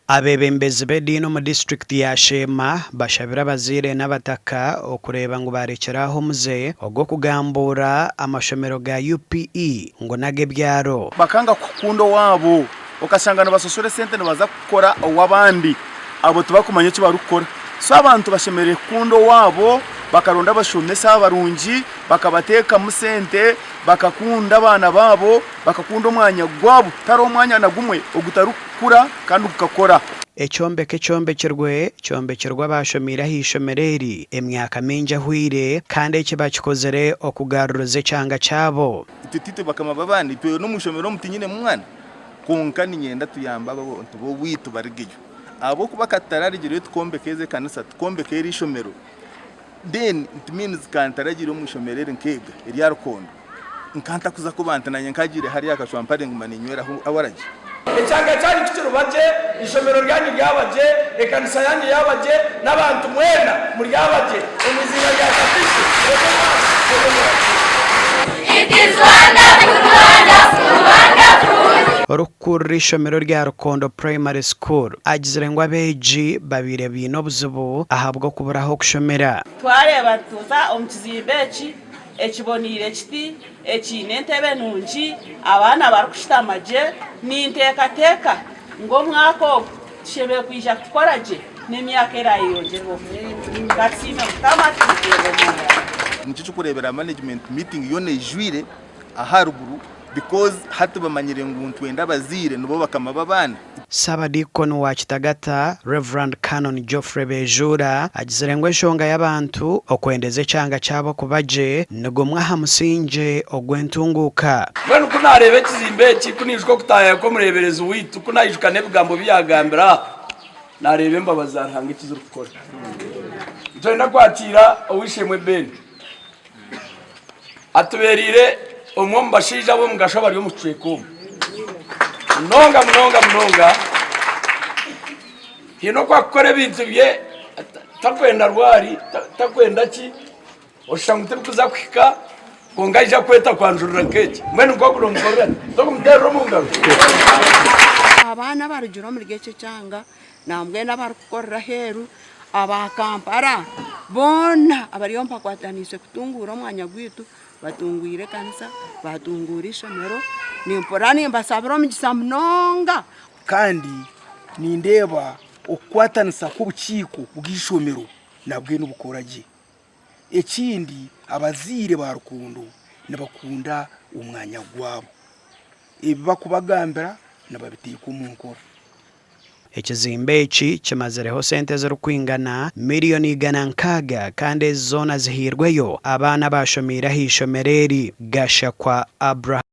Abebembezi b'eddiini mu disitulikiti ya Sheema bashabirwe abazaire n'abataka okureba ngu barekeraho muze ogw'okugambuura amashomero ga UPE ngo n'ag'ebyaro bakanga kukunda wabo okasanga nibasosora sente nibaza kukora ow'abandi abo tubakumanya eki barukora so abantu bashemerere kukunda wabo bakaronda abashomesa abarungi bakabateeka mu sente bakakunda abana babo bakakunda omwanya gwabo tari omwanya na gumwe ogutarukura kandi gukakora ekyombekerwa abashomire ah'ishomero eri emyaka mingi ahwire kandi eki bakikozere okugaruriza ekyanga kyabo titite bakama babandi twe n'omushomero mutinyine mwana konka ninyenda tuyamba abantu bo bwitu barigiyo abo kuba katararigire tukombekeze kanisa tukombekere ishomero then it means kantaragire omushomero eri nkega eri arukondo nkanta kuza kubantana nkagire hari akashwampare nguma ninywera awaraje ekyanga cyari kikirubaje ishomero ryanyu ryabaje ekanisa yanyu yabaje n'abantu mwena muri yabaje omuzinga ya kafisi It is wonderful. Rukurira ishomero rya Rukondo Primary School agizire ngo abeji babire bino obuzibu ahabwo kuburaho kushomera twareba tuza omukizimbe ekibonire kiti ekine entebe nungi abana barukushitamaje ninteekateeka ng'omwaka tushebe kwija kukoraje n'emyaka erayongerwa ngasime nikicho kurebera management meeting yone ijwire aharuguru because hatu bamanyire nguntu wenda abazaire nibo bakama babana Sabadikoni wa Kitagata Reverend Canon Geoffrey Bejura agizire ngo eshonga y'abantu okwendeze ekyanga kyabo kubaje nigo mwaha musinje ogwentunguka mwenu kunareba ekizimbe eki kunishwa kutaya ko murebereza witu kunayijuka n'ebigambo byagambira narebe mbabaza hanga ikizuru gukora twenda kwatira owishemwe Ben atuberire omwe mbashija bo mugasho bari mu cweko mnonga hino kwa kukora ibintu bye takwenda rwari takwenda ki oshangute kuza kwika kongaija kweta kwanjurira keje mwene ngo kuromkorera tokumdero mungaro abana barujura muri gece cyanga nambwe n'abarukorera heru abakampara bona abariyompa kwatanise kutungura omwanya gwitu batungwire kanisa batungura ishomero nimporani mbasabira omugisa munonga kandi nindeba okwatanisa k'obukiiko bw'ishomero nabwe n'obukoragi ekindi abazaire ba Rukondo nibakunda omwanya gwabo ebi bakubagambira nibabiteeka omu nkora ekizimbe eki kimazireho sente zirukwingana miliyoni 600 kandi zona zihirweyo abaana bashomire ah'ishomero eri Gashakwa Abraham